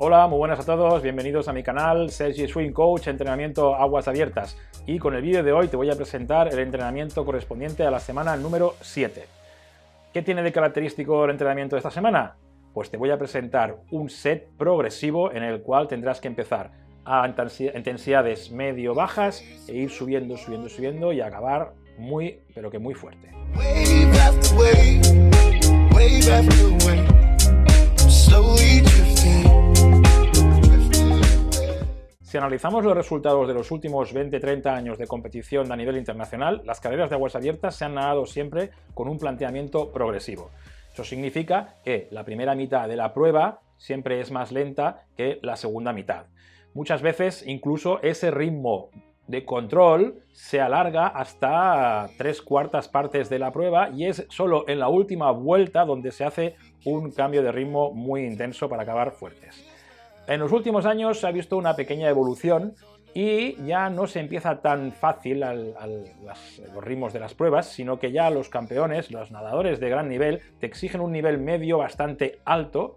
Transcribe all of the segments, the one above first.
Hola, muy buenas a todos, bienvenidos a mi canal Sergi Swim Coach, entrenamiento aguas abiertas. Y con el vídeo de hoy te voy a presentar el entrenamiento correspondiente a la semana número 7. ¿Qué tiene de característico el entrenamiento de esta semana? Pues te voy a presentar un set progresivo en el cual tendrás que empezar a intensidades medio-bajas e ir subiendo y acabar muy, pero que muy fuerte. Si analizamos los resultados de los últimos 20-30 años de competición a nivel internacional, las carreras de aguas abiertas se han nadado siempre con un planteamiento progresivo. Eso significa que la primera mitad de la prueba siempre es más lenta que la segunda mitad. Muchas veces incluso ese ritmo de control se alarga hasta 3/4 partes de la prueba y es solo en la última vuelta donde se hace un cambio de ritmo muy intenso para acabar fuertes. En los últimos años se ha visto una pequeña evolución y ya no se empieza tan fácil los ritmos de las pruebas, sino que ya los campeones, los nadadores de gran nivel, te exigen un nivel medio bastante alto,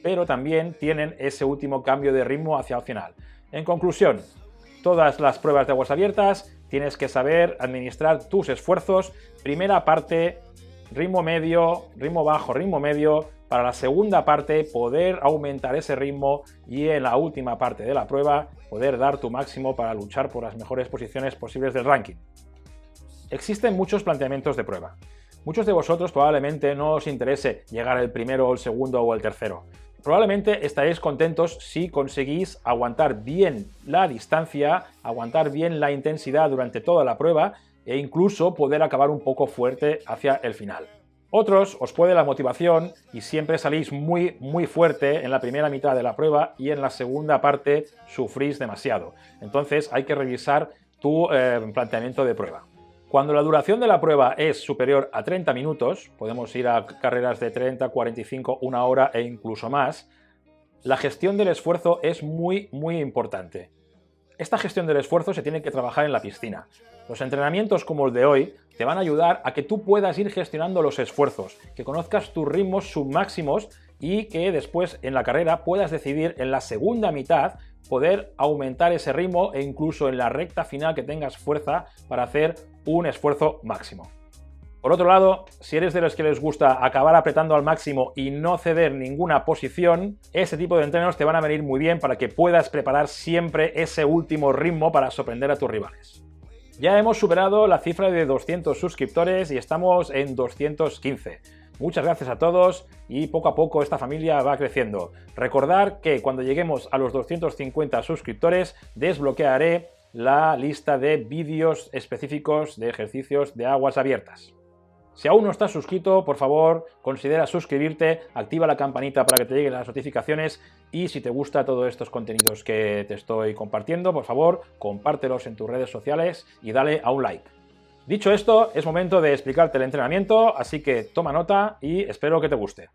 pero también tienen ese último cambio de ritmo hacia el final. En conclusión, todas las pruebas de aguas abiertas tienes que saber administrar tus esfuerzos. Primera parte, ritmo medio, ritmo bajo, ritmo medio. Para la segunda parte poder aumentar ese ritmo y en la última parte de la prueba poder dar tu máximo para luchar por las mejores posiciones posibles del ranking. Existen muchos planteamientos de prueba. Muchos de vosotros probablemente no os interese llegar el primero, el segundo o el tercero. Probablemente estaréis contentos si conseguís aguantar bien la distancia, aguantar bien la intensidad durante toda la prueba e incluso poder acabar un poco fuerte hacia el final. Otros os puede la motivación y siempre salís muy fuerte en la primera mitad de la prueba y en la segunda parte sufrís demasiado. Entonces hay que revisar tu planteamiento de prueba. Cuando la duración de la prueba es superior a 30 minutos, podemos ir a carreras de 30, 45, una hora e incluso más, la gestión del esfuerzo es muy importante. Esta gestión del esfuerzo se tiene que trabajar en la piscina. Los entrenamientos como el de hoy te van a ayudar a que tú puedas ir gestionando los esfuerzos, que conozcas tus ritmos submáximos y que después en la carrera puedas decidir en la segunda mitad poder aumentar ese ritmo e incluso en la recta final que tengas fuerza para hacer un esfuerzo máximo. Por otro lado, si eres de los que les gusta acabar apretando al máximo y no ceder ninguna posición, ese tipo de entrenos te van a venir muy bien para que puedas preparar siempre ese último ritmo para sorprender a tus rivales. Ya hemos superado la cifra de 200 suscriptores y estamos en 215. Muchas gracias a todos y poco a poco esta familia va creciendo. Recordar que cuando lleguemos a los 250 suscriptores desbloquearé la lista de vídeos específicos de ejercicios de aguas abiertas. Si aún no estás suscrito, por favor, considera suscribirte, activa la campanita para que te lleguen las notificaciones y si te gustan todos estos contenidos que te estoy compartiendo, por favor, compártelos en tus redes sociales y dale a un like. Dicho esto, es momento de explicarte el entrenamiento, así que toma nota y espero que te guste.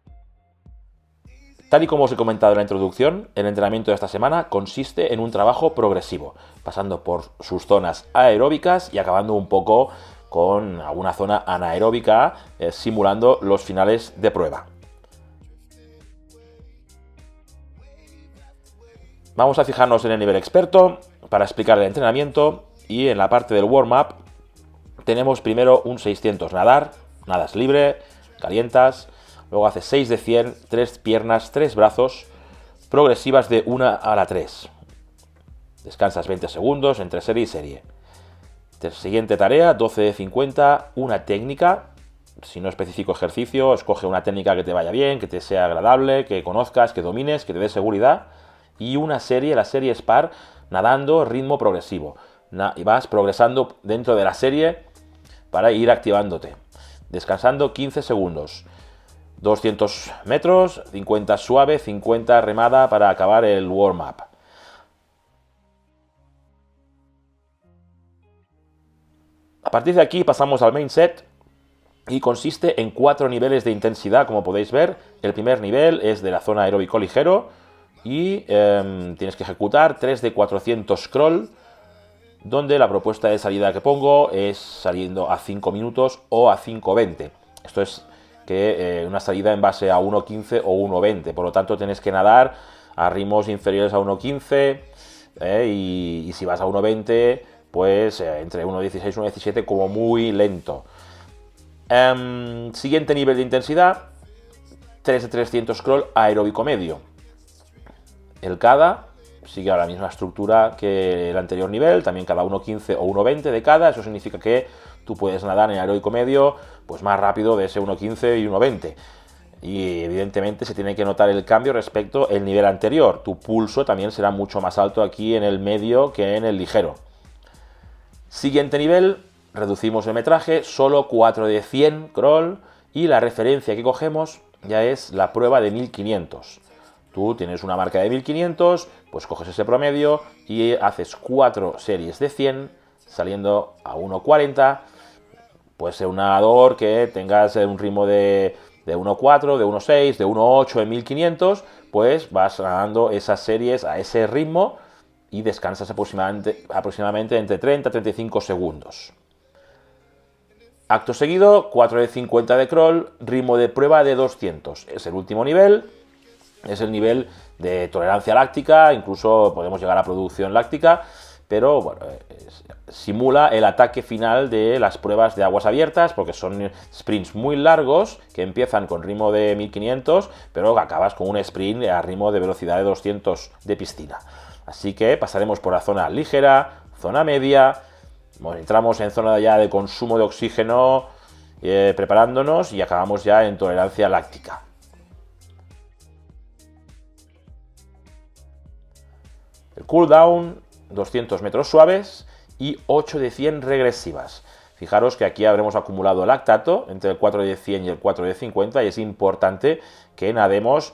Tal y como os he comentado en la introducción, el entrenamiento de esta semana consiste en un trabajo progresivo, pasando por sus zonas aeróbicas y acabando un poco con alguna zona anaeróbica, simulando los finales de prueba. Vamos a fijarnos en el nivel experto para explicar el entrenamiento y en la parte del warm-up tenemos primero un 600 nadar, nadas libre, calientas, luego haces 6 de 100, 3 piernas, 3 brazos, progresivas de 1 a la 3. Descansas 20 segundos entre serie y serie. Siguiente tarea, 12 de 50, una técnica. Si no especifico ejercicio, escoge una técnica que te vaya bien, que te sea agradable, que conozcas, que domines, que te dé seguridad. Y una serie, la serie es par, nadando, ritmo progresivo. Y vas progresando dentro de la serie para ir activándote. Descansando 15 segundos. 200 metros, 50 suave, 50 remada para acabar el warm-up. A partir de aquí pasamos al main set y consiste en 4 niveles de intensidad, como podéis ver. El primer nivel es de la zona aeróbico ligero y tienes que ejecutar 3 de 400 crawl, donde la propuesta de salida que pongo es saliendo a 5 minutos o a 5:20. Esto es que una salida en base a 1:15 o 1:20, por lo tanto tienes que nadar a ritmos inferiores a 1.15 y si vas a 1.20, pues entre 1.16 y 1.17 como muy lento. Siguiente nivel de intensidad, 3 de 300 crawl aeróbico medio. El CADA sigue a la misma estructura que el anterior nivel, también cada 1.15 o 1.20 de CADA. Eso significa que tú puedes nadar en aeróbico medio pues más rápido de ese 1.15 y 1.20. Y evidentemente se tiene que notar el cambio respecto al nivel anterior. Tu pulso también será mucho más alto aquí en el medio que en el ligero. Siguiente nivel, reducimos el metraje, solo 4 de 100 crawl, y la referencia que cogemos ya es la prueba de 1500. Tú tienes una marca de 1500, pues coges ese promedio y haces 4 series de 100, saliendo a 1.40. Puede ser un nadador que tengas un ritmo de 1.4, de 1.6, de 1.8 en 1500, pues vas nadando esas series a ese ritmo y descansas aproximadamente entre 30 y 35 segundos. Acto seguido, 4 de 50 de crawl, ritmo de prueba de 200. Es el último nivel, es el nivel de tolerancia láctica, incluso podemos llegar a producción láctica, pero bueno, simula el ataque final de las pruebas de aguas abiertas, porque son sprints muy largos que empiezan con ritmo de 1500, pero acabas con un sprint a ritmo de velocidad de 200 de piscina. Así que pasaremos por la zona ligera, zona media, entramos en zona ya de consumo de oxígeno, preparándonos, y acabamos ya en tolerancia láctica. El cooldown, 200 metros suaves y 8 de 100 regresivas. Fijaros que aquí habremos acumulado lactato entre el 4 de 100 y el 4 de 50, y es importante que nademos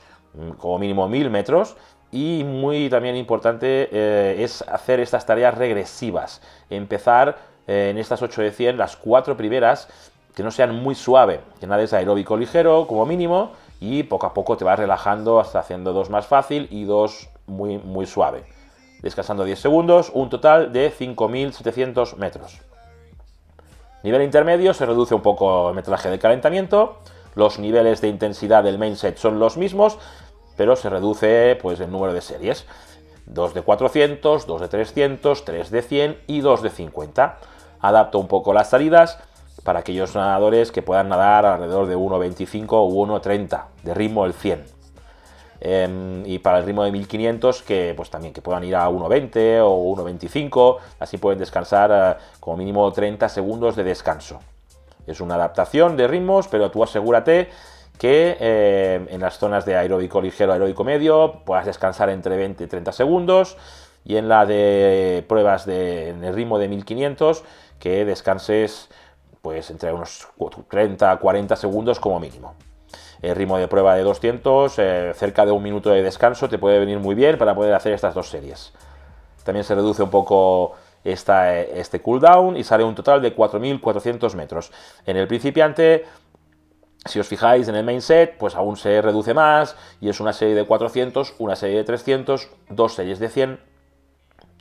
como mínimo 1000 metros. Y muy también importante es hacer estas tareas regresivas. Empezar en estas 8 de 100, las 4 primeras, que no sean muy suave, que nades aeróbico ligero como mínimo, y poco a poco te vas relajando hasta haciendo 2 más fácil y 2 muy suave. Descansando 10 segundos, un total de 5700 metros. Nivel intermedio, se reduce un poco el metraje de calentamiento. Los niveles de intensidad del main set son los mismos, pero se reduce pues el número de series. 2 de 400, 2 de 300, 3 de 100 y 2 de 50. Adapto un poco las salidas para aquellos nadadores que puedan nadar alrededor de 1.25 u 1.30 de ritmo el 100. Y para el ritmo de 1500 que pues también que puedan ir a 1.20 o 1.25, así pueden descansar como mínimo 30 segundos de descanso. Es una adaptación de ritmos, pero tú asegúrate que en las zonas de aeróbico ligero, aeróbico medio, puedas descansar entre 20 y 30 segundos, y en la de pruebas en el ritmo de 1500 que descanses pues entre unos 30 a 40 segundos como mínimo. El ritmo de prueba de 200, cerca de 1 minuto de descanso, te puede venir muy bien para poder hacer estas 2 series. También se reduce un poco este cooldown y sale un total de 4400 metros. En el principiante, si os fijáis en el main set, pues aún se reduce más, y es una serie de 400, una serie de 300, 2 series de 100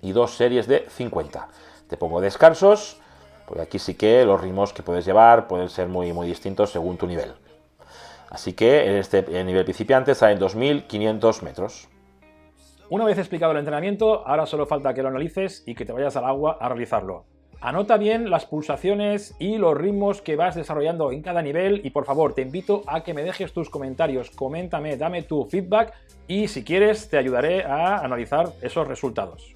y 2 series de 50. Te pongo descansos, porque aquí sí que los ritmos que puedes llevar pueden ser muy distintos según tu nivel. Así que en este nivel principiante salen 2500 metros. Una vez explicado el entrenamiento, ahora solo falta que lo analices y que te vayas al agua a realizarlo. Anota bien las pulsaciones y los ritmos que vas desarrollando en cada nivel, y por favor te invito a que me dejes tus comentarios, coméntame, dame tu feedback, y si quieres te ayudaré a analizar esos resultados.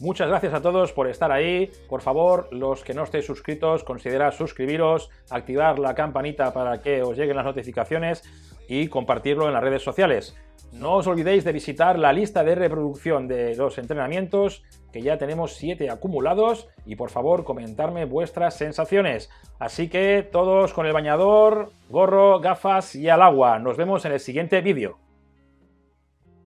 Muchas gracias a todos por estar ahí. Por favor, los que no estéis suscritos, considerad suscribiros, activar la campanita para que os lleguen las notificaciones y compartirlo en las redes sociales. No os olvidéis de visitar la lista de reproducción de los entrenamientos, que ya tenemos 7 acumulados, y por favor comentarme vuestras sensaciones. Así que todos con el bañador, gorro, gafas y al agua. Nos vemos en el siguiente vídeo.